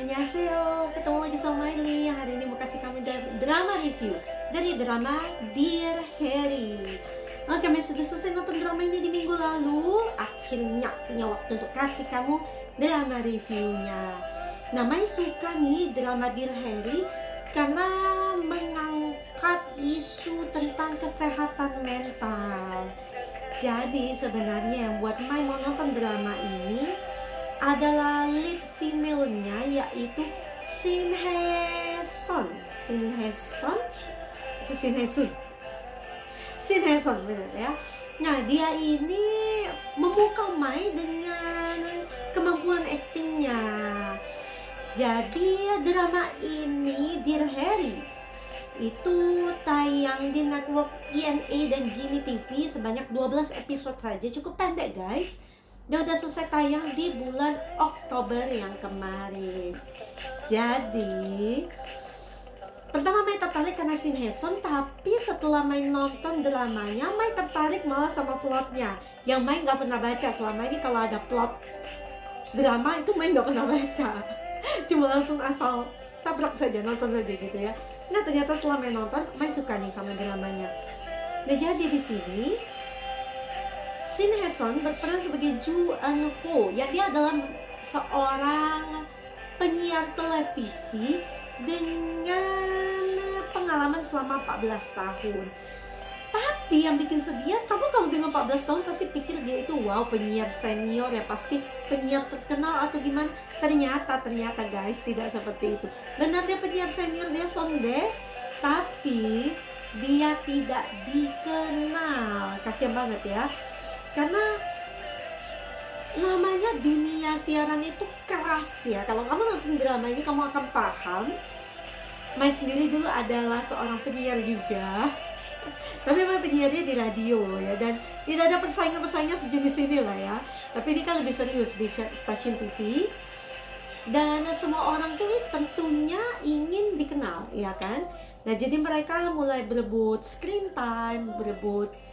Annyeonghaseyo, ketemu lagi sama Miley yang hari ini mau kasih kamu drama review dari drama Dear Harry. Kami sudah selesai nonton drama ini di minggu lalu. Akhirnya punya waktu untuk kasih kamu drama reviewnya. Nah, Mai suka nih drama Dear Harry karena mengangkat isu tentang kesehatan mental. Jadi sebenarnya yang buat Mai mau nonton drama ini adalah lead female-nya, yaitu Shin Hye-sun. Shin Hye-sun, benar ya. Nah, dia ini memukau Mai dengan kemampuan aktingnya. Jadi drama ini Dear Harry itu tayang di network INA dan Genie TV sebanyak 12 episode saja, cukup pendek guys. Dia udah selesai tayang di bulan Oktober yang kemarin. Jadi pertama Mai tertarik karena Shin Hye-sun, tapi setelah Mai nonton dramanya, Mai tertarik malah sama plotnya yang Mai nggak pernah baca selama ini. Kalau ada plot drama itu Mai nggak pernah baca, cuma langsung asal tabrak saja, nonton saja gitu ya. Nah, ternyata setelah Mai nonton, Mai suka nih sama dramanya. Nah, jadi di sini Shin Hye-sun berperan sebagai Ju Eun-ho, yang dia adalah seorang penyiar televisi dengan pengalaman selama 14 tahun. Tapi yang bikin sedih, kamu kalau dengan 14 tahun pasti pikir dia itu wow, penyiar senior ya, pasti penyiar terkenal atau gimana. Ternyata guys, tidak seperti itu. Benar dia penyiar senior, dia Sonbae, tapi dia tidak dikenal. Kasian banget ya. Karena namanya dunia siaran itu keras ya. Kalau kamu nonton drama ini kamu akan paham. Mai sendiri dulu adalah seorang penyiar juga. Tapi memang penyiarnya di radio ya, dan tidak ada persaingan sejenis ini lah ya. Tapi ini kan lebih serius di stasiun TV. Dan semua orang tuh tentunya ingin dikenal, ya kan? Nah, jadi mereka mulai berebut screen time, berebut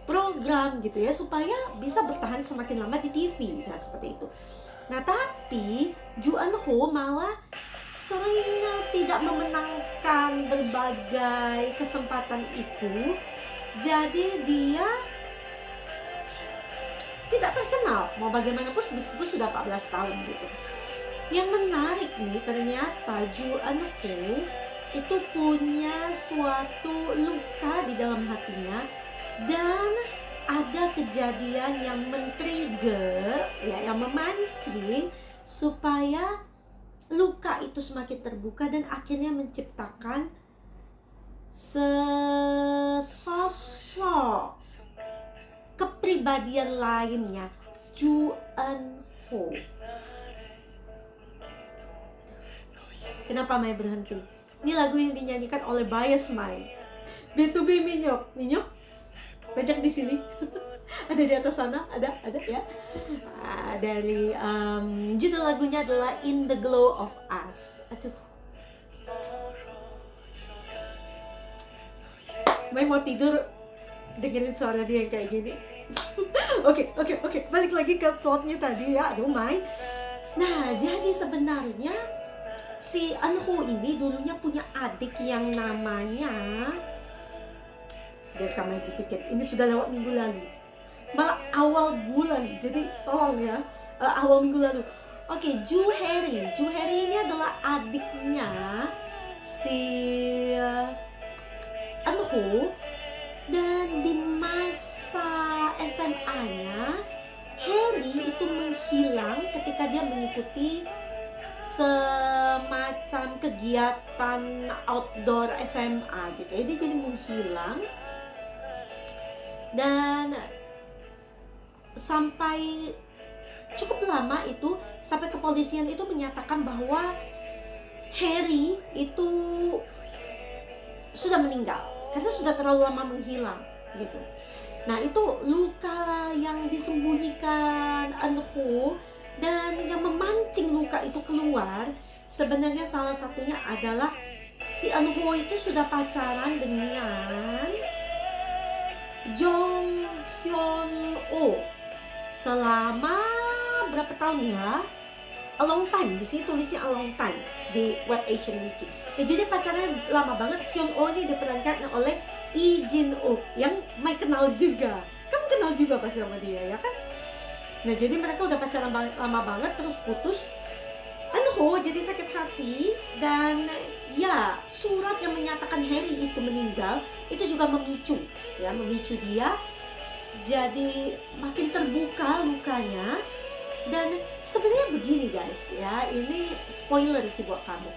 program gitu ya, supaya bisa bertahan semakin lama di TV. Nah, seperti itu. Nah, tapi Ju Eun-ho malah sering tidak memenangkan berbagai kesempatan itu. Jadi dia tidak terkenal mau bagaimanapun meskipun sudah 14 tahun gitu. Yang menarik nih, ternyata Ju Eun-ho itu punya suatu luka di dalam hatinya, dan ada kejadian yang men-trigger ya, yang memancing supaya luka itu semakin terbuka dan akhirnya menciptakan sesosok kepribadian lainnya, Ju Eun-ho. Kenapa Mai berhenti? Ini lagu yang dinyanyikan oleh Bias Mai. B2B Minyok banyak di sini. Ada di atas sana, ada ya. Dari judul lagunya adalah In the Glow of Us. Aduh, Mai mau tidur dengerin suara dia yang kayak gini. Oke, balik lagi ke plotnya tadi ya. Aduh Mai. Nah, jadi sebenarnya si Eun-ho ini dulunya punya adik yang namanya, biar kamu dipikir, ini sudah lewat minggu lalu, malah awal bulan, jadi tolong ya, awal minggu lalu. Oke, Ju Harry ini adalah adiknya si Eun-ho, dan di masa SMA-nya Harry itu menghilang ketika dia mengikuti semacam kegiatan outdoor SMA gitu ya. Dia jadi menghilang, dan sampai cukup lama itu, sampai kepolisian itu menyatakan bahwa Harry itu sudah meninggal karena sudah terlalu lama menghilang gitu. Nah, itu luka yang disembunyikan Eun-ho, dan yang memancing luka itu keluar sebenarnya salah satunya adalah si Eun-ho itu sudah pacaran dengan Jong Hyun-oh selama berapa tahun ya? a long time. Di sini tulisnya a long time di Web Asian Wiki. Ya, jadi pacarnya lama banget. Hyun Oh ini diperankan oleh Lee Jin Wook yang Mai kenal juga. Kamu kenal juga pasti sama dia ya kan? Nah, jadi mereka udah pacaran lama banget, terus putus. Anho jadi sakit hati, dan ya surat yang menyatakan Harry itu meninggal itu juga memicu dia jadi makin terbuka lukanya. Dan sebenarnya begini guys ya, ini spoiler sih buat kamu.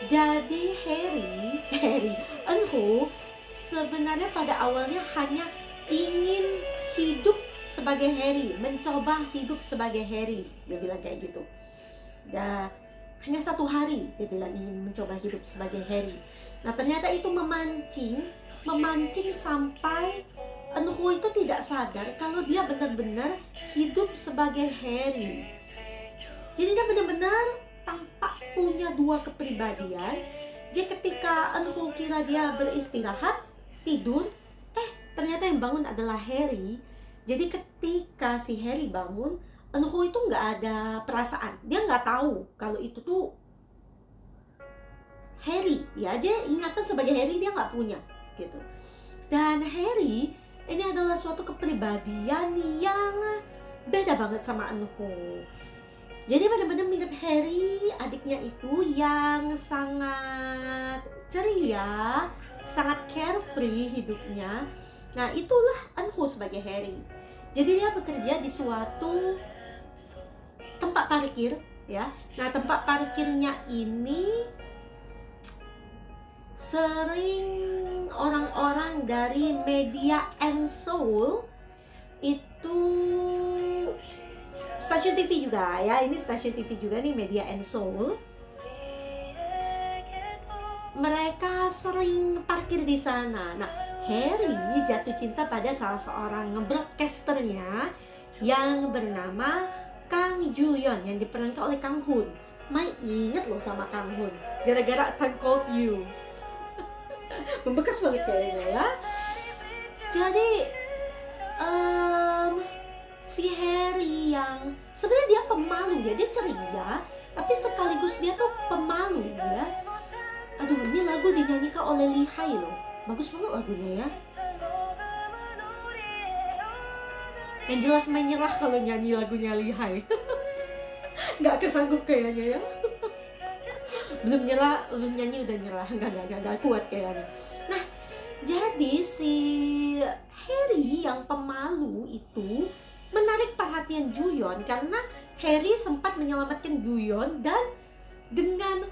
Jadi Harry Anho sebenarnya pada awalnya hanya ingin hidup sebagai Harry, mencoba hidup sebagai Harry, dia bilang kayak gitu. Dan hanya 1 hari dia bilang ingin mencoba hidup sebagai Harry. Nah, ternyata itu memancing sampai Anho itu tidak sadar kalau dia benar-benar hidup sebagai Harry. Jadi dia benar-benar tampak punya 2 kepribadian. Jadi ketika Anho kira dia beristirahat, tidur, ternyata yang bangun adalah Harry. Jadi ketika si Harry bangun, Anho itu nggak ada perasaan, dia nggak tahu kalau itu tuh Harry, ya dia ingatan sebagai Harry dia nggak punya gitu. Dan Harry ini adalah suatu kepribadian yang beda banget sama Anho. Jadi benar-benar mirip Harry, adiknya itu yang sangat ceria, sangat carefree hidupnya. Nah, itulah Anho sebagai Harry. Jadi dia bekerja di suatu tempat parkir ya. Nah, tempat parkirnya ini sering orang-orang dari Media and Soul, itu stasiun TV juga ya. Ini stasiun TV juga nih, Media and Soul. Mereka sering parkir di sana. Nah, Harry jatuh cinta pada salah seorang broadcasternya yang bernama Kang Ju-yeon yang diperankan oleh Kang Hun. Mai inget loh sama Kang Hun gara-gara Time Called You. Membekas banget kayaknya ya. Jadi si Harry yang sebenarnya dia pemalu ya, dia ceria tapi sekaligus dia tuh pemalu ya. Aduh, ini lagu dinyanyikan oleh Lee Hai loh, bagus banget lagunya ya. Yang jelas menyerah kalau nyanyi lagunya Lee Hai. Nggak kesanggup kayaknya ya. Belum nyanyi udah nyerah, nggak kuat kayaknya. Nah, jadi si Harry yang pemalu itu menarik perhatian Ju-yeon karena Harry sempat menyelamatkan Ju-yeon, dan dengan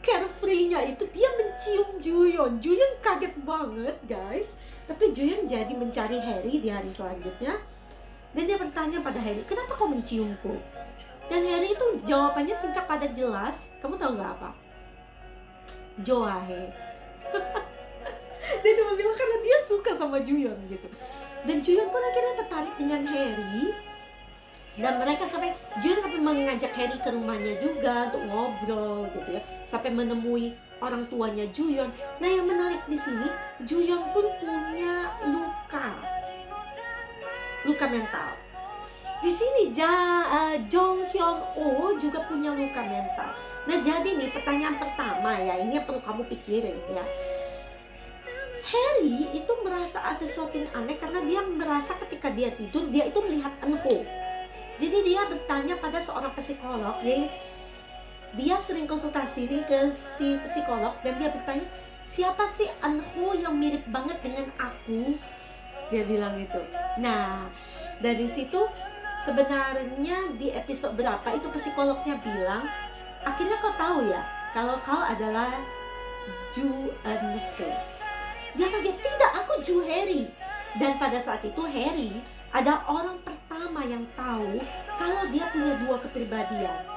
carefree-nya itu dia mencium Ju-yeon. Ju-yeon kaget banget guys. Tapi Ju-yeon jadi mencari Harry di hari selanjutnya, dan dia bertanya pada Harry, kenapa kau menciumku? Dan Harry itu jawabannya singkat padat jelas. Kamu tahu nggak apa? Joahe. Dia cuma bilang karena dia suka sama Ju-yeon gitu. Dan Ju-yeon pun akhirnya tertarik dengan Harry. Dan mereka Ju-yeon sampai mengajak Harry ke rumahnya juga untuk ngobrol gitu ya, sampai menemui orang tuanya Ju-yeon. Nah, yang menarik di sini, Ju-yeon pun punya luka mental. Di sini Jong Hyun Oh juga punya luka mental. Nah, jadi nih pertanyaan pertama ya, ini yang perlu kamu pikirin ya. Harry itu merasa ada sesuatu yang aneh karena dia merasa ketika dia tidur dia itu melihat Anho. Jadi dia bertanya pada seorang psikolog, dia sering konsultasi nih ke si psikolog, dan dia bertanya, siapa sih Anho yang mirip banget dengan aku? Dia bilang itu. Nah, dari situ sebenarnya di episode berapa itu psikolognya bilang, akhirnya kau tahu ya kalau kau adalah Ju Anho. Dia kaget, tidak, aku Ju Harry. Dan pada saat itu Harry ada orang pertama yang tahu kalau dia punya 2 kepribadian.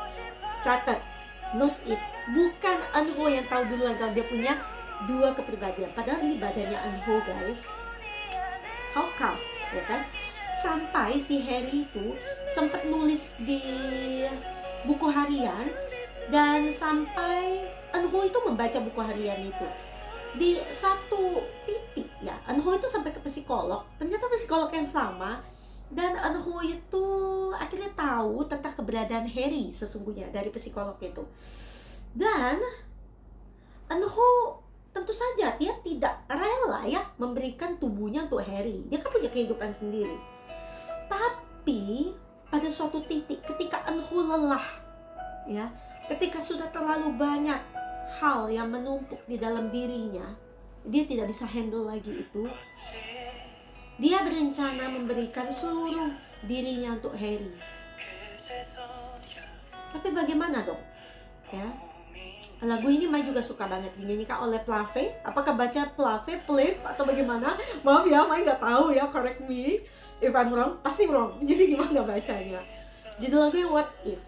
Catat, note it, bukan Anho yang tahu duluan kalau dia punya 2 kepribadian. Padahal ini badannya Anho guys. How come? Ya kan? Sampai si Harry itu sempat nulis di buku harian, dan sampai Anho itu membaca buku harian itu. Di satu titik ya, Anho itu sampai ke psikolog. Ternyata psikolog yang sama Dan Eun-ho itu akhirnya tahu tentang keberadaan Harry sesungguhnya dari psikolog itu. Dan Eun-ho tentu saja dia tidak rela ya memberikan tubuhnya untuk Harry. Dia kan punya kehidupan sendiri. Tapi pada suatu titik ketika Eun-ho lelah ya, ketika sudah terlalu banyak hal yang menumpuk di dalam dirinya, dia tidak bisa handle lagi itu. Dia berencana memberikan seluruh dirinya untuk Harry. Tapi bagaimana dong? Ya, lagu ini Mai juga suka banget dinyanyikan oleh Plave. Apakah baca Plave, Plave atau bagaimana? Maaf ya, Mai nggak tahu ya, correct me if I'm wrong. Pasti wrong. Jadi gimana bacanya? Judul lagunya What If.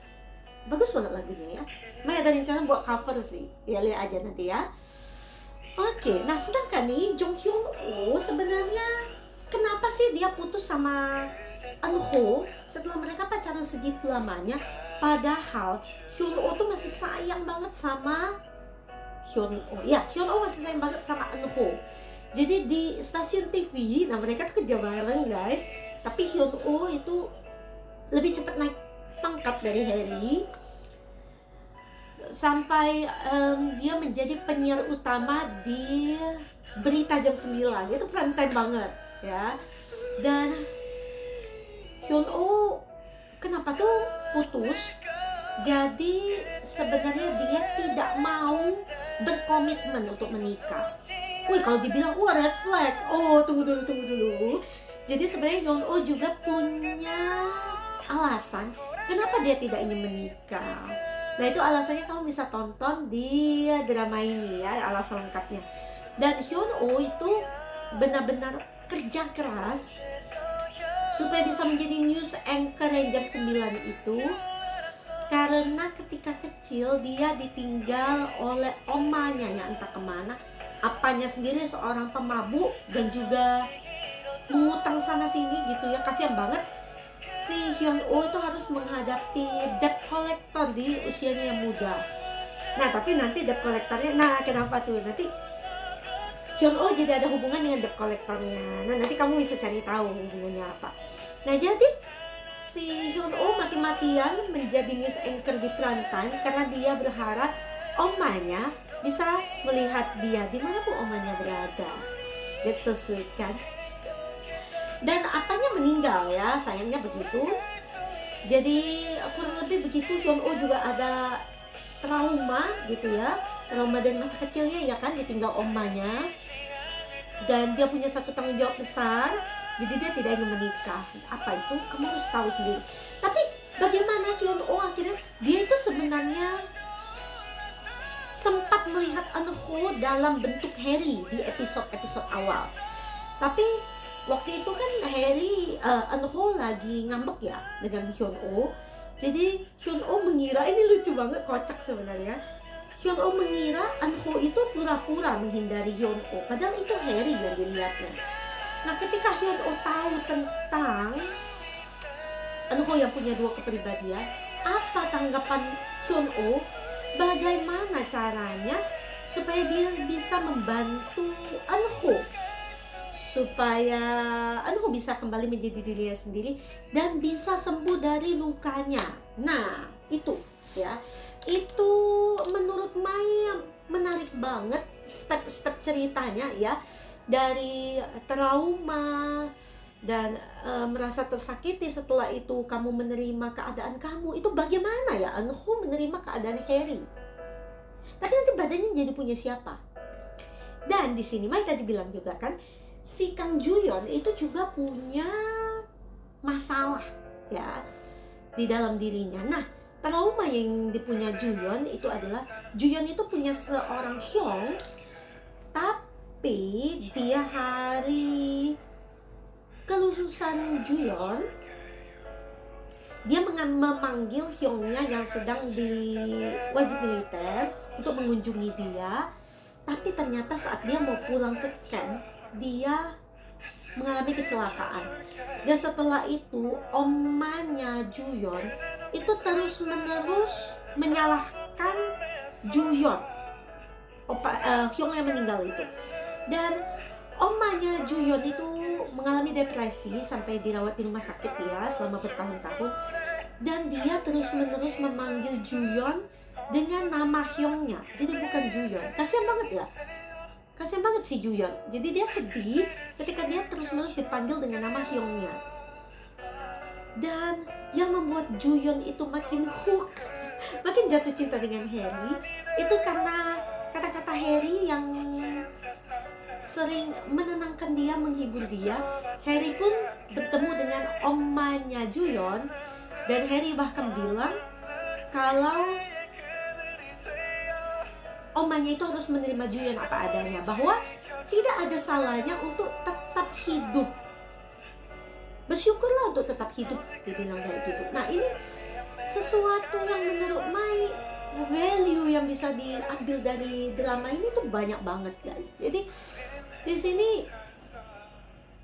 Bagus banget lagunya ya. Mai ada rencana buat cover sih. Ya lihat aja nanti ya. Oke, nah sedangkan nih Jong Hyun Oh sebenarnya kenapa sih dia putus sama Eun-ho setelah mereka pacaran segitu lamanya? Padahal Hyun-oh tuh masih sayang banget sama Hyun-oh. Ya, Hyun-oh masih sayang banget sama Eun-ho. Jadi di stasiun TV, nah mereka tuh kerja bareng guys. Tapi Hyun-oh itu lebih cepat naik pangkat dari Harry. Sampai dia menjadi penyiar utama di Berita Jam 9. Itu prime time banget ya. Dan Hyun-oh kenapa tuh putus? Jadi sebenarnya dia tidak mau berkomitmen untuk menikah. Wih, kalau dibilang red flag. Oh, tunggu dulu. Jadi sebenarnya Hyun-oh juga punya alasan kenapa dia tidak ingin menikah. Nah, itu alasannya kamu bisa tonton di drama ini ya, alasan lengkapnya. Dan Hyun-oh itu benar-benar kerja keras supaya bisa menjadi news anchor yang jam 9 itu. Karena ketika kecil dia ditinggal oleh omanya yang entah kemana. Apanya sendiri seorang pemabuk dan juga mengutang sana sini gitu ya. Kasihan banget si Hyun-oh itu harus menghadapi debt collector di usianya yang muda. Nah tapi nanti debt collectornya, nah kenapa tuh nanti Hyun-oh jadi ada hubungan dengan debt collectornya. Nah nanti kamu bisa cari tahu hubungannya apa. Nah jadi si Hyun-oh mati-matian menjadi news anchor di prime time karena dia berharap omanya bisa melihat dia dimanapun omanya berada. That's so sweet kan? Dan apanya meninggal ya, sayangnya begitu. Jadi kurang lebih begitu. Hyun-oh juga ada trauma gitu ya, trauma dari masa kecilnya ya kan, ditinggal omanya. Dan dia punya satu tanggung jawab besar, jadi dia tidak ingin menikah. Apa itu? Kamu harus tahu sendiri. Tapi bagaimana Hyun-oh akhirnya, dia itu sebenarnya sempat melihat Eun-ho dalam bentuk Harry di episode-episode awal. Tapi waktu itu kan Harry, Eun-ho lagi ngambek ya dengan Hyun-oh. Jadi Hyun-oh mengira, ini lucu banget, kocak sebenarnya. Hyun-oh mengira Eun-ho itu pura-pura menghindari Hyun-oh, padahal itu Harry yang dilihatnya. Nah ketika Hyun-oh tahu tentang Eun-ho yang punya dua kepribadian, apa tanggapan Hyun-oh? Bagaimana caranya supaya dia bisa membantu Eun-ho supaya Eun-ho bisa kembali menjadi dirinya sendiri dan bisa sembuh dari lukanya. Nah itu ya, itu menurut Mai menarik banget step-step ceritanya ya, dari trauma dan merasa tersakiti, setelah itu kamu menerima keadaan kamu. Itu bagaimana ya Eun-ho menerima keadaan Harry, tapi nanti badannya jadi punya siapa. Dan di sini Mai tadi bilang juga kan, si Kang Ju-yeon itu juga punya masalah ya di dalam dirinya. Nah trauma yang dipunya Ju-yeon itu adalah, Ju-yeon itu punya seorang Hyung, tapi dia hari kelulusan Ju-yeon, dia memanggil Hyungnya yang sedang di wajib militer untuk mengunjungi dia. Tapi ternyata saat dia mau pulang ke camp, dia mengalami kecelakaan. Dan setelah itu omanya Ju-yeon itu terus menerus menyalahkan Ju-yeon, Hyung yang meninggal itu. Dan omanya Ju-yeon itu mengalami depresi sampai dirawat di rumah sakit ya selama bertahun-tahun. Dan dia terus-menerus memanggil Juyeon dengan nama Hyungnya. Jadi bukan Juyeon. Kasian banget ya. Kasian banget si Juyeon. Jadi dia sedih ketika dia terus-menerus dipanggil dengan nama Hyungnya. Dan yang membuat Juyeon itu makin hook, makin jatuh cinta dengan Harry, itu karena kata-kata Harry yang sering menenangkan dia, menghibur dia. Harry pun bertemu dengan omanya Juyeon, dan Harry bahkan bilang kalau omanya itu harus menerima Juyeon apa adanya, bahwa tidak ada salahnya untuk tetap hidup. Bersyukurlah untuk tetap hidup, dia bilang kayak gitu. Nah, ini sesuatu yang menurut Mai value yang bisa diambil dari drama ini tuh banyak banget, guys. Jadi di sini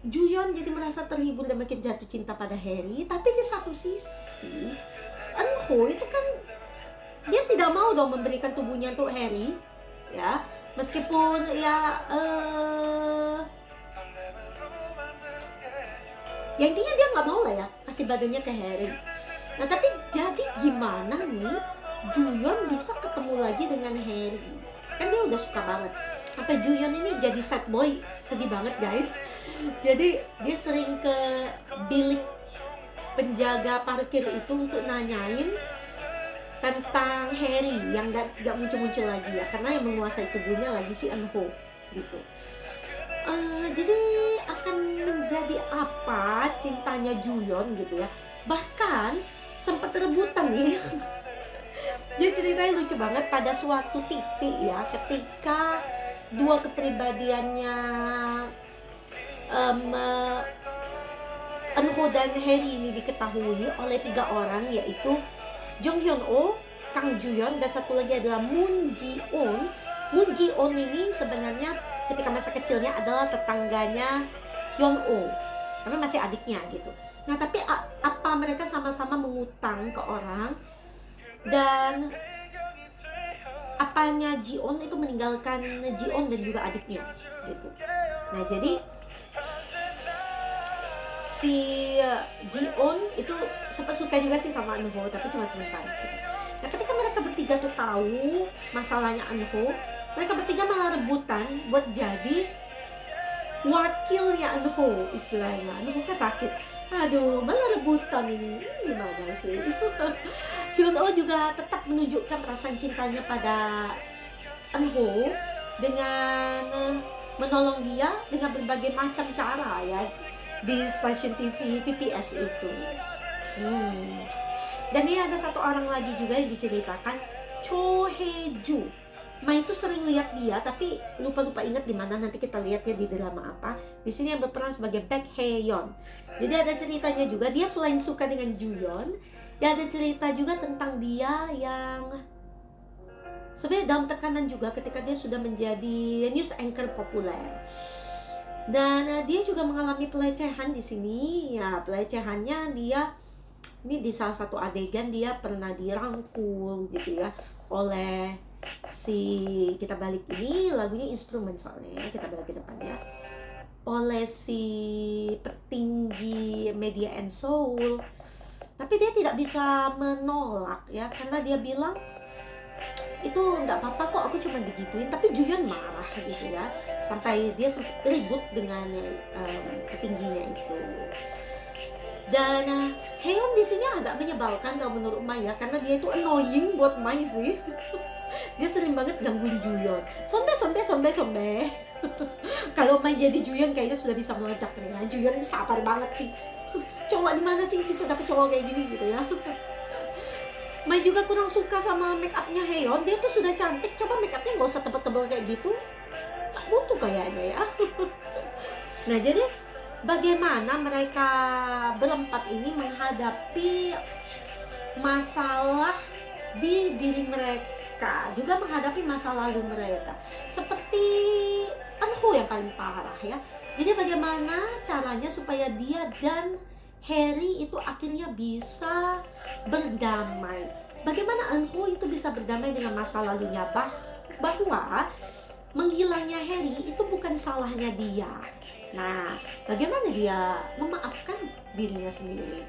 Juyeon jadi merasa terhibur dan makin jatuh cinta pada Harry, tapi di satu sisi Eunho itu kan dia tidak mau dong memberikan tubuhnya untuk Harry, ya, meskipun ya ya intinya dia nggak mau lah ya kasih badannya ke Harry. Nah, tapi jadi gimana nih Juyeon bisa ketemu lagi dengan Harry? Kan dia udah suka banget. Sampai Juyeon ini jadi sad boy, sedih banget, guys. Jadi dia sering ke bilik penjaga parkir itu untuk nanyain tentang Harry yang gak muncul-muncul lagi ya, karena yang menguasai tubuhnya lagi si Eunho gitu. Jadi akan menjadi apa cintanya Juyeon gitu ya. Bahkan sempat rebutan nih. Jadi ceritanya lucu banget pada suatu titik ya, ketika dua kepribadiannya Eunho dan Harry ini diketahui oleh 3 orang, yaitu Jung Hyun-oh, Kang Juyeon, dan satu lagi adalah Moon Ji-on. Moon Ji-on ini sebenarnya ketika masa kecilnya adalah tetangganya Hyun-oh, tapi masih adiknya gitu. Nah, tapi apa mereka sama-sama mengutang ke orang, dan apanya Ji-on itu meninggalkan Ji-on dan juga adiknya gitu. Nah, jadi si Ji-on itu sempat suka juga sih sama Eunho, tapi cuma sebentar gitu. Nah, ketika mereka bertiga tuh tahu masalahnya Eunho, mereka bertiga malah rebutan buat jadi wakilnya Eunho istilahnya. Eunho kan sakit, aduh malah rebutan ini, gimana sih? Hyun-oh juga tetap menunjukkan perasaan cintanya pada Eunho dengan menolong dia dengan berbagai macam cara ya di stasiun TV PPS itu. Dan dia ada satu orang lagi juga yang diceritakan, Cho Hae-ju. Mai itu sering lihat dia, tapi lupa ingat di mana, nanti kita lihat ya di drama apa. Di sini yang berperan sebagai Baek Hae-yeon. Jadi ada ceritanya juga, dia selain suka dengan Juyeon, dia ada cerita juga tentang dia yang sebenarnya dalam tekanan juga ketika dia sudah menjadi news anchor populer. Dan dia juga mengalami pelecehan di sini. Ya, pelecehannya dia ini di salah satu adegan dia pernah dirangkul gitu ya oleh si, kita balik ini lagunya instrumen soalnya ya, kita balik ke depan ya, oleh si petinggi media and soul. Tapi dia tidak bisa menolak ya, karena dia bilang itu nggak apa-apa kok, aku cuma digituin. Tapi Juyeon marah gitu ya, sampai dia sempat ribut dengan petingginya itu. Dan Haeyeon di sini agak menyebalkan kalau menurut Mai ya, karena dia itu annoying buat Mai sih. Dia sering banget gangguin Juyeon, sombe. Kalau Mai jadi Juyeon kayaknya sudah bisa meledak ya. Juyeon sabar banget sih. Cowok di mana sih bisa dapet cowok kayak gini gitu ya. Mai juga kurang suka sama make upnya Haeyeon. Dia tuh sudah cantik, coba make upnya nggak usah tebal-tebal kayak gitu. Tak butuh kayaknya ya. Nah, jadi bagaimana mereka berempat ini menghadapi masalah di diri mereka, juga menghadapi masa lalu mereka. Seperti Eunho yang paling parah ya. Jadi bagaimana caranya supaya dia dan Harry itu akhirnya bisa berdamai. Bagaimana Eunho itu bisa berdamai dengan masa lalunya, bahwa menghilangnya Harry itu bukan salahnya dia Nah, bagaimana dia memaafkan dirinya sendiri?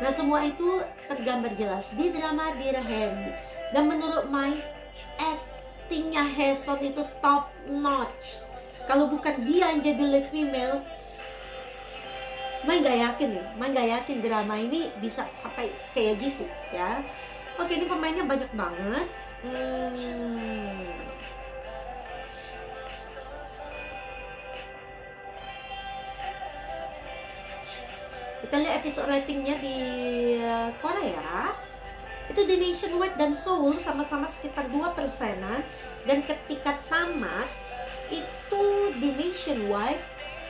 Nah, semua itu tergambar jelas di drama Dear Harry. Dan menurut Mai, actingnya Haeson itu top notch. Kalau bukan dia yang jadi lead female, Mai nggak yakin drama ini bisa sampai kayak gitu ya. Oke, ini pemainnya banyak banget. Kita lihat episode ratingnya di Korea. Itu di Nationwide dan Seoul sama-sama sekitar 2%-an. Dan ketika tamat, itu di Nationwide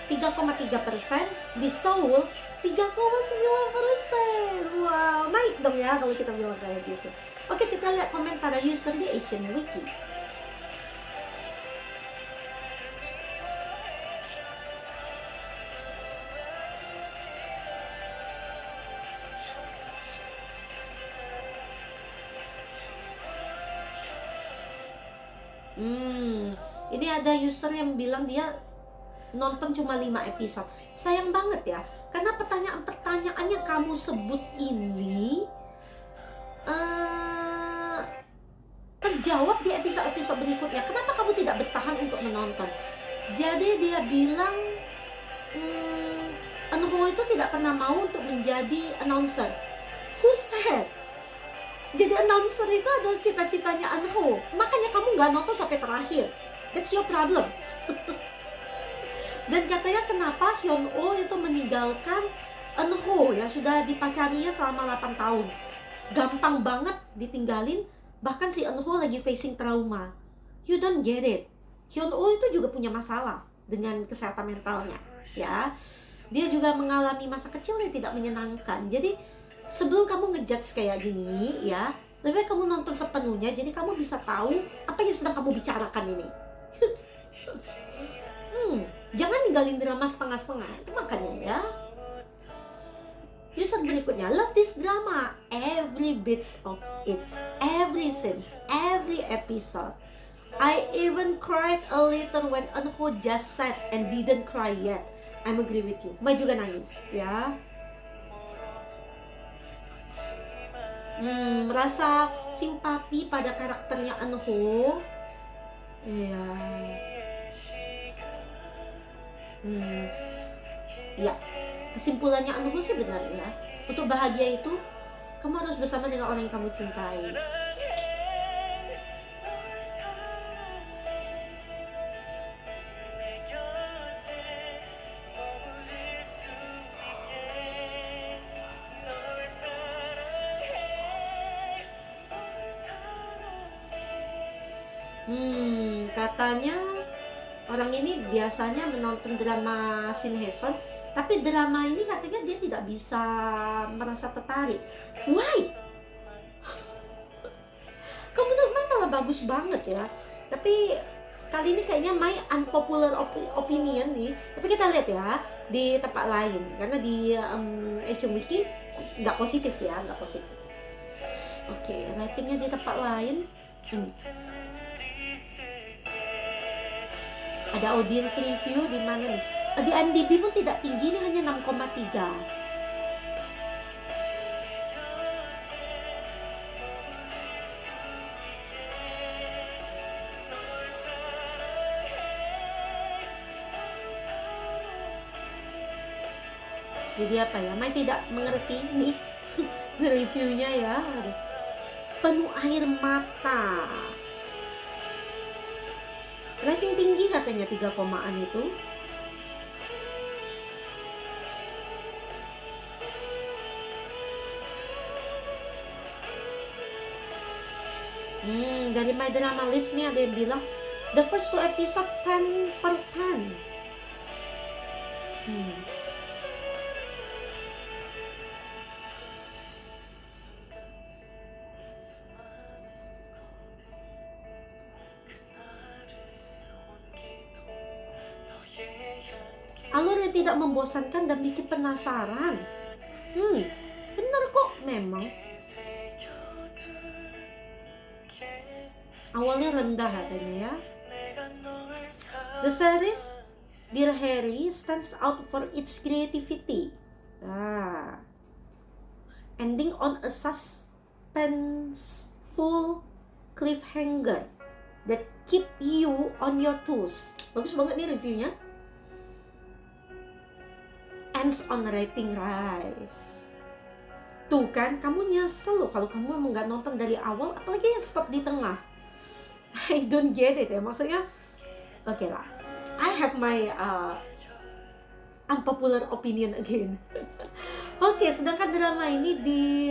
3,3%, di Seoul 3,9%. Wow, naik dong ya kalau kita bilang kayak gitu. Oke, kita lihat komen para user di Asian Wiki. Ini ada user yang bilang dia nonton cuma 5 episode. Sayang banget ya, karena pertanyaan-pertanyaan yang kamu sebut ini terjawab di episode-episode berikutnya. Kenapa kamu tidak bertahan untuk menonton? Jadi dia bilang Eunho itu tidak pernah mau untuk menjadi announcer. Who said? Jadi announcer itu adalah cita-citanya Eunho. Makanya kamu nggak nonton sampai terakhir. That's your problem. Dan katanya kenapa Hyun-oh itu meninggalkan Eunho yang sudah dipacarinya selama 8 tahun. Gampang banget ditinggalin, bahkan si Eunho lagi facing trauma. You don't get it. Hyun-oh itu juga punya masalah dengan kesehatan mentalnya, ya. Dia juga mengalami masa kecil yang tidak menyenangkan. Jadi sebelum kamu ngejudge kayak gini, ya, lebih baik kamu nonton sepenuhnya, jadi kamu bisa tahu apa yang sedang kamu bicarakan ini. Jangan ninggalin drama setengah-setengah, itu makanya ya. User berikutnya, love this drama, every bits of it, every scenes, every episode. I even cried a little when Eunho just sat and didn't cry yet. I'm agree with you. Mai juga nangis, ya. Merasa simpati pada karakternya Eunho. Iya. Ya, kesimpulannya Eunho sih benar ya. Untuk bahagia itu, kamu harus bersama dengan orang yang kamu cintai. Katanya orang ini biasanya menonton drama Shin Hae-sun, tapi drama ini katanya dia tidak bisa merasa tertarik. Why? Kamu menurut Mai malah bagus banget ya. Tapi kali ini kayaknya Mai unpopular opinion nih. Tapi kita lihat ya di tempat lain, karena di Asian Wiki nggak positif ya, nggak positif. Oke, ratingnya di tempat lain ini. Ada audience review di mana nih? Di IMDb pun tidak tinggi, ini hanya 6,3. Jadi apa ya? Mai tidak mengerti nih reviewnya ya. Penuh air mata. Rating tinggi katanya 3 komaan itu. Dari My Drama List nih ada yang bilang the first 2 episode 10/10. Alur yang tidak membosankan dan bikin penasaran. Bener kok memang. Awalnya rendah katanya ya. The series Dear Harry stands out for its creativity. Ending on a suspenseful cliffhanger that keep you on your toes. Bagus banget nih reviewnya. Ends on rating rise. Tuh kan, kamu nyesel loh kalau kamu emang gak nonton dari awal, apalagi yang stop di tengah. I don't get it ya, maksudnya oke lah, I have my unpopular opinion again. Oke, sedangkan drama ini di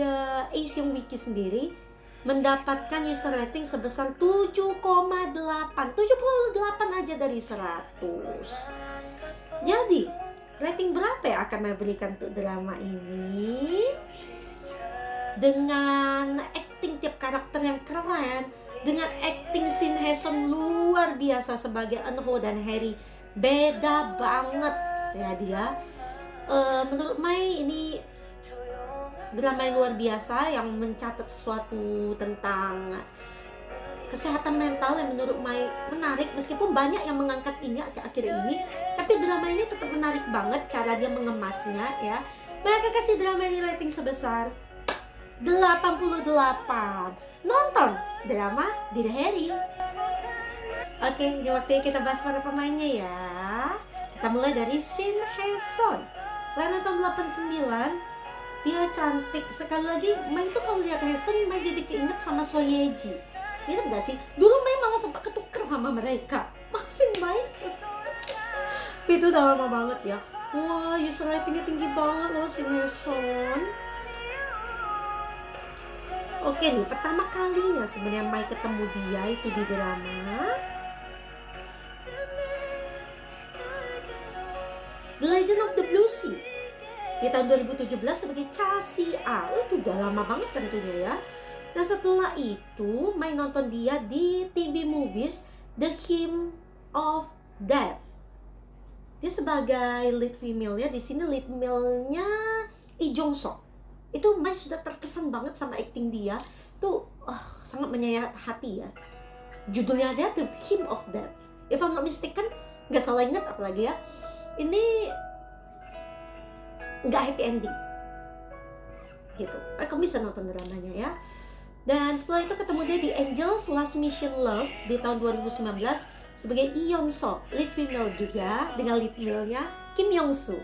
Asian Wiki sendiri mendapatkan user rating sebesar 7,8 aja dari 100. Jadi rating berapa ya akan memberikan untuk drama ini? Dengan acting tiap karakter yang keren, dengan acting Shin Hye-sun luar biasa sebagai Eun-ho dan Harry, beda banget ya dia. Menurut Mai ini drama yang luar biasa yang mencatat sesuatu tentang kesehatan mental yang menurut Mai menarik, meskipun banyak yang mengangkat ini akhir-akhir ini, tapi drama ini tetap menarik banget cara dia mengemasnya ya. Mereka kasih drama ini rating sebesar 88. Nonton drama Dear Harry. Oke, ini waktunya kita bahas para pemainnya ya. Kita mulai dari Shin Hye-sun. Lahir tahun 89. Dia cantik sekali lagi. Mai itu kalau lihat Hye-sun, Mai jadi keinget sama So Ye-ji. Mirip gak sih? Dulu Mai malah sempat ketuker sama mereka. Maafin Mai. Itu udah lama banget ya. Wah, user ratingnya tinggi banget loh Shin Hye-sun. Oke nih, pertama kalinya sebenarnya Mai ketemu dia itu di drama The Legend of the Blue Sea di tahun 2017 sebagai Cha Si-a. Itu udah lama banget tentunya ya. Nah setelah itu Mai nonton dia di TV movies The Hymn of Death. Dia sebagai lead female ya. Di sini lead male-nya Lee Jong Sok. Itu Mai sudah terkesan banget sama acting dia. Tuh sangat menyayat hati ya. Judulnya aja The Hymn of Death. If I'm not mistaken, gak salah ingat apalagi ya, ini gak happy ending gitu. Kamu bisa nonton dramanya ya. Dan setelah itu ketemu dia di Angels Last Mission Love di tahun 2019 sebagai Lee Yeon Sok, lead female juga, dengan lead male-nya Kim Yong Soo.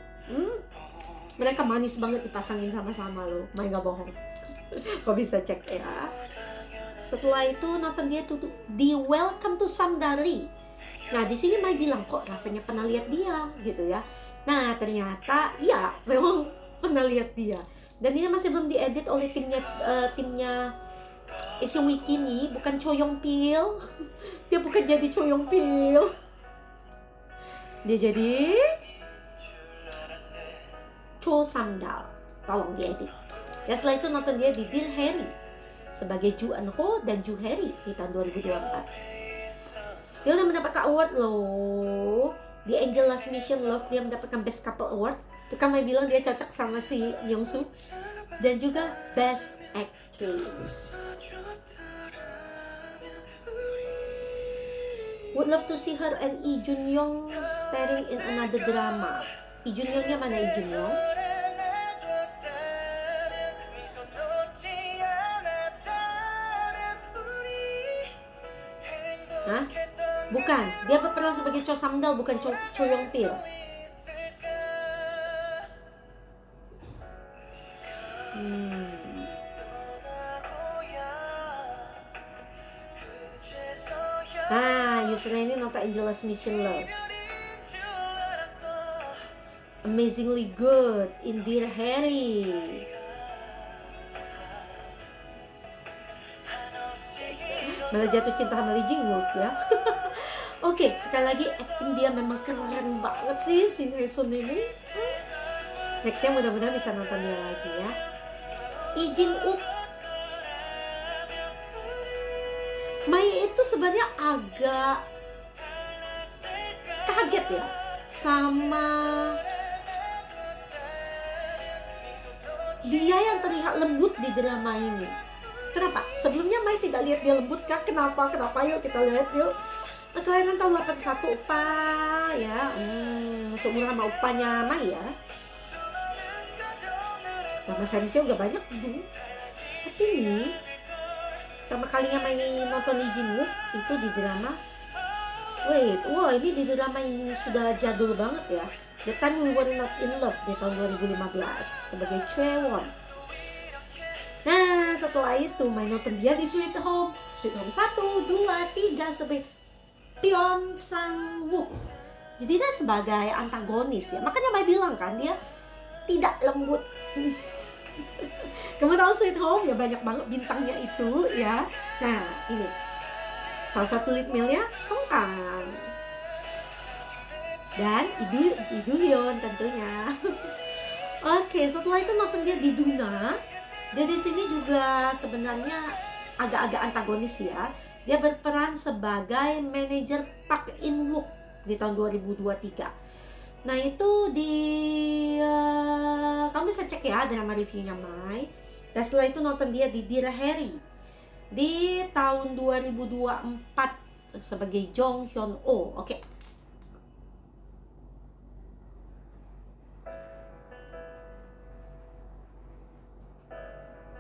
Mereka manis banget dipasangin sama-sama loh, Mai gak bohong. Kau bisa cek ya. Setelah itu nonton dia tuh di Welcome to Samdari. Nah di sini Mai bilang kok rasanya pernah lihat dia gitu ya. Nah ternyata ya memang pernah lihat dia. Dan ini masih belum diedit oleh timnya Asian Wiki nih, bukan Cho Yong Pil. Dia bukan jadi Cho Yong Pil. Dia jadi Cho Samdal. Tolong diedit. Ya setelah itu nonton dia di Dear Harry sebagai Ju Eun-ho dan Ju Harry di tahun 2024. Dia udah mendapatkan award loh. Di Angel Last Mission Love dia mendapatkan Best Couple Award. Itu kan Mai bilang dia cocok sama si Myung Soo. Dan juga Best Actress. Would love to see her and Lee Jun Young starring in another drama. Lee Jun Youngnya mana Lee Jun Young? Hah? Bukan, dia berperan sebagai Cho Samdal, bukan Cho Yong Pil. Usernya ini nota Angelus Mission Love. Amazingly good in Dear Harry. Malah jatuh cinta sama Lee Jing Wook ya. Oke, sekali lagi acting dia memang keren banget sih Shin Hye-sun ini. Nextnya mudah-mudahan bisa nonton dia lagi ya. Lee Jing Wook. Mai itu sebenarnya agak kaget ya sama dia yang terlihat lembut di drama ini. Kenapa? Sebelumnya Mai tidak lihat dia lembut kah? Kenapa? Yuk kita lihat yuk. Kelahiran tahun 81 Oppa ya. Seumuran sama Oppanya Mai ya. Nama seriesnya udah banyak dulu. Tapi nih pertama kalinya main nonton Lee Jin Wook itu di drama. Wah ini di drama ini sudah jadul banget ya. The Time We Were Not In Love di tahun 2015 sebagai Choi Won. Nah setelah itu main nonton dia di Sweet Home 1, 2, 3 sebagai Pyeon Sang Wook. Jadi dia sebagai antagonis ya. Makanya Mai bilang kan dia tidak lembut. Kamu tahu Sweet Home ya, banyak banget bintangnya itu ya. Nah ini salah satu lead male-nya Song Kang dan Idu Hyun tentunya. Oke, setelah itu nonton dia di Duna. Dia di sini juga sebenarnya agak-agak antagonis ya. Dia berperan sebagai manajer Park In Wook di tahun 2023. Nah itu di kamu bisa cek ya drama reviewnya Mai. Dan setelah itu nonton dia di Dear Harry di tahun 2024 sebagai Jong Hyun Oh. Oke.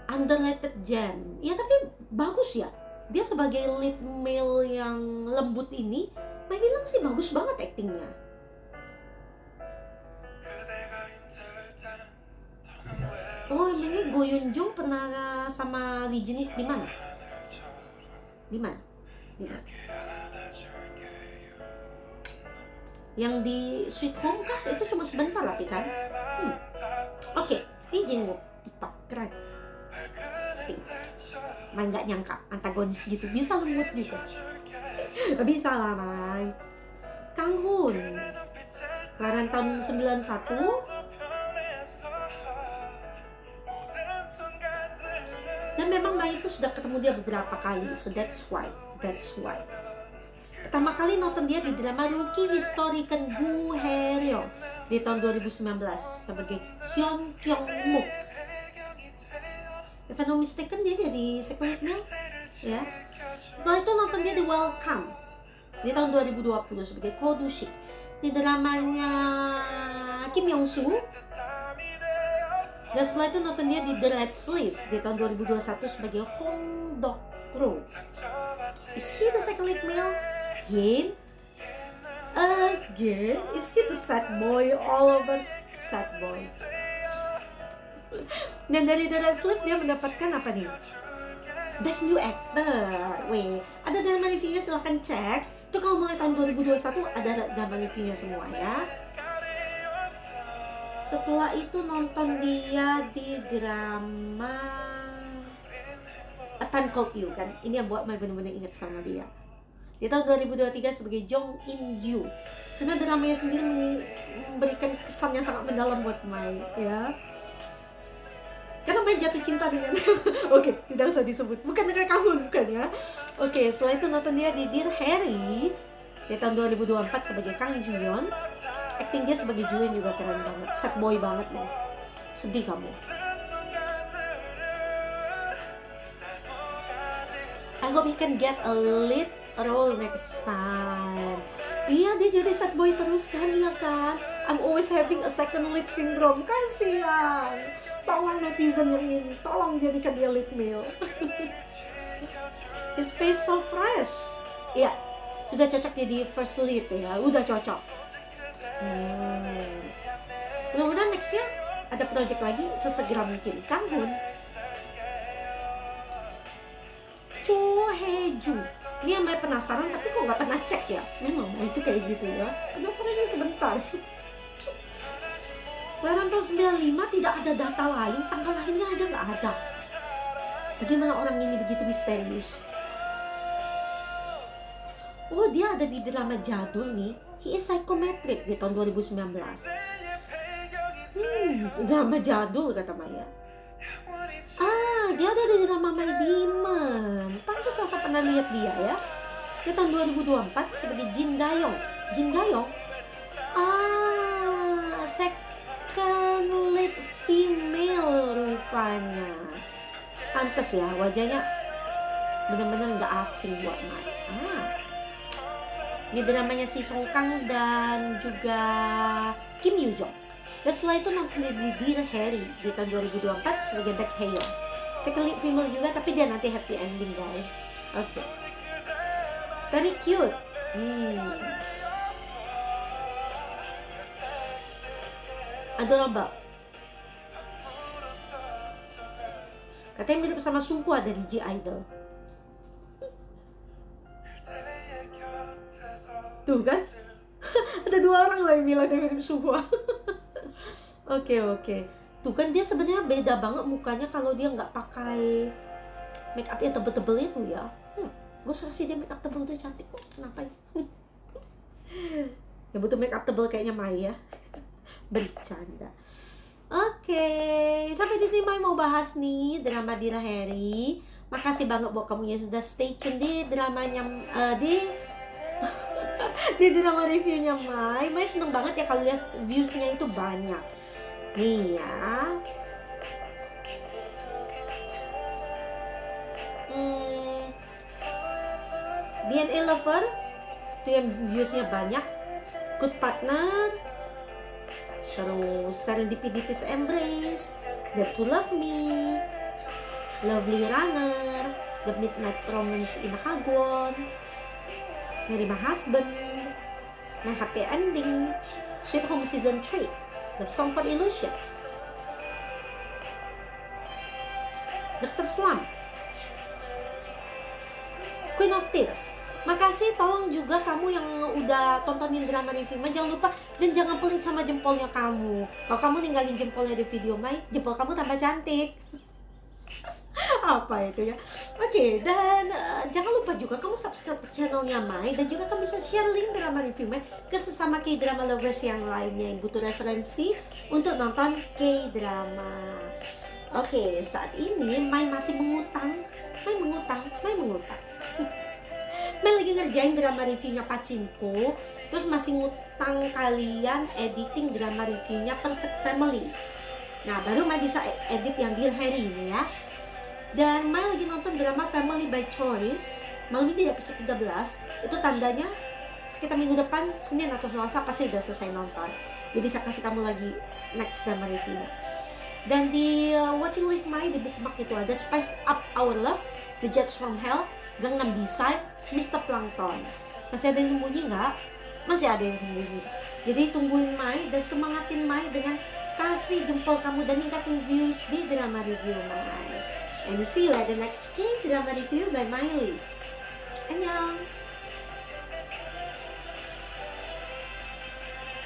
Underrated gem. Ya tapi bagus ya. Dia sebagai lead male yang lembut ini, Mai bilang sih bagus banget aktingnya. Oh ini Go Yoon Jung pernah sama Lee Jin Wook di mana? Di mana? Yang di Sweet Home kah? Itu cuma sebentar tapi kan? Oke, Lee Jin Wook, keren. Mai nggak nyangka antagonis gitu bisa lembut gitu. Bisa lah Mai. Kang Hoon, kelahiran tahun 91. Dan memang Mai itu sudah ketemu dia beberapa kali, so that's why. Pertama kali nonton dia di drama Rookie Historican Gu Haeryo di tahun 2019 sebagai Hyun Kyung Mook. If I'm not mistaken dia jadi second lead male ya. Setelah itu nonton dia di Welcome di tahun 2020 sebagai Ko Du-sik di dramanya Kim Yong-soo. Dan setelah itu nonton dia di The Red Sleeve di tahun 2021 sebagai Hong Dok-ro. Is he the second lead male? Again? Is he the sad boy all over? Sad boy. Dan dari The Red Sleeve dia mendapatkan apa nih? Best New Actor. Ada drama reviewnya silahkan cek. Itu kalau mulai tahun 2021 ada drama reviewnya semua ya. Setelah itu nonton dia di drama A Time Called You kan. Ini yang buat Mai benar-benar ingat sama dia. Di tahun 2023 sebagai Jong In Gyu. Karena dramanya sendiri memberikan kesan yang sangat mendalam buat Mai ya. Karena Mai jatuh cinta dengan Oke, tidak usah disebut. Bukan dengan kamu, bukan ya. Oke, setelah itu nonton dia di Dear Harry di tahun 2024 sebagai Kang Ju-yeon. Acting dia sebagai Ju-yeon juga keren banget. Sad boy banget loh. Sedih kamu. I hope he can get a lead role next time. Iya, dia jadi sad boy terus kan, ya kan? I'm always having a second lead syndrome. Kasihan. Tolong netizen yang ini, tolong jadikan dia lead male. His face so fresh. Iya, sudah cocok jadi first lead ya, udah cocok. Mudah-mudahan nextnya ada project lagi sesegera mungkin. Kang Hoon, Cho Hae-ju. Ini yang Mai penasaran tapi kok nggak pernah cek ya. Memang Mai itu kayak gitu ya. Penasarannya sebentar. Kelahiran tahun 95 tidak ada data lain, tanggal lahirnya aja nggak ada. Bagaimana orang ini begitu misterius? Oh, dia ada di drama jadul nih. He is Psychometric di tahun 2019. Drama jadul kata Maya. Dia ada di drama My Demon. Pantas saya pernah lihat dia ya. Di tahun 2024 sebagai Jin Gayong. Second lead female rupanya. Pantas ya, wajahnya benar-benar nggak asing buat Mai. Ini dramanya si Song Kang dan juga Kim Yoo Jong. Dan setelah itu nonton di Dear Harry di tahun 2024 sebagai Baek Hae-young. Second lead female juga, tapi dia nanti happy ending guys. Oke. Very cute. Adorable. Katanya mirip sama Sunghwa dari G-Idol. Tuh kan? Ada 2 orang loh yang bilang dia mirip Sunghwa. Oke. Tuh kan dia sebenarnya beda banget mukanya kalau dia nggak pakai make up yang tebel-tebel itu ya. Gue kasih dia make up tebel, dia cantik kok. Kenapa ya? Ya butuh make up tebel kayaknya Mai ya. Bercanda. Oke, sampai di sini Mai mau bahas nih drama Dear Harry. Makasih banget buat kamu yang sudah stay tune di dramanya di drama reviewnya Mai. Mai seneng banget ya kalau lihat viewsnya itu banyak. Nih ya. DNA Lover itu yang viewsnya banyak. Good Partner, terus Serendipitous Embrace, Dare to Love Me, Lovely Runner, The Midnight Romance in Hagwon, Marry My Husband, My Happy Ending, Sweet Home Season 3, Love Song for Illusion, Dr. Slump, Queen of Tears. Makasih, tolong juga kamu yang udah tontonin drama review Mai, jangan lupa dan jangan pelit sama jempolnya kamu. Kalau kamu ninggalin jempolnya di video Mai, jempol kamu tambah cantik. Apa itu ya? Oke, dan jangan lupa juga kamu subscribe channelnya Mai, dan juga kamu bisa share link drama review Mai ke sesama K-drama lovers yang lainnya yang butuh referensi untuk nonton K-drama. Oke, saat ini Mai masih mengutang. Mai lagi ngerjain drama reviewnya Pachinko, terus masih ngutang kalian editing drama reviewnya Perfect Family. Nah, baru Mai bisa edit yang Dear Harry ini ya. Dan Mai lagi nonton drama Family by Choice. Malam ini di episode 13. Itu tandanya sekitar minggu depan, Senin atau Selasa pasti udah selesai nonton. Dia bisa kasih kamu lagi next drama reviewnya. Dan di watching list Mai di bookmark itu ada Spice Up Our Love, The Judge from Hell, Gangnam B-Side, Mr. Plankton. Masih ada yang sembunyi nggak? Masih ada yang sembunyi. Jadi tungguin Mai dan semangatin Mai dengan kasih jempol kamu dan ningkatin views di drama review Mai. And see you at the next K-drama review by Miley. Annyeong!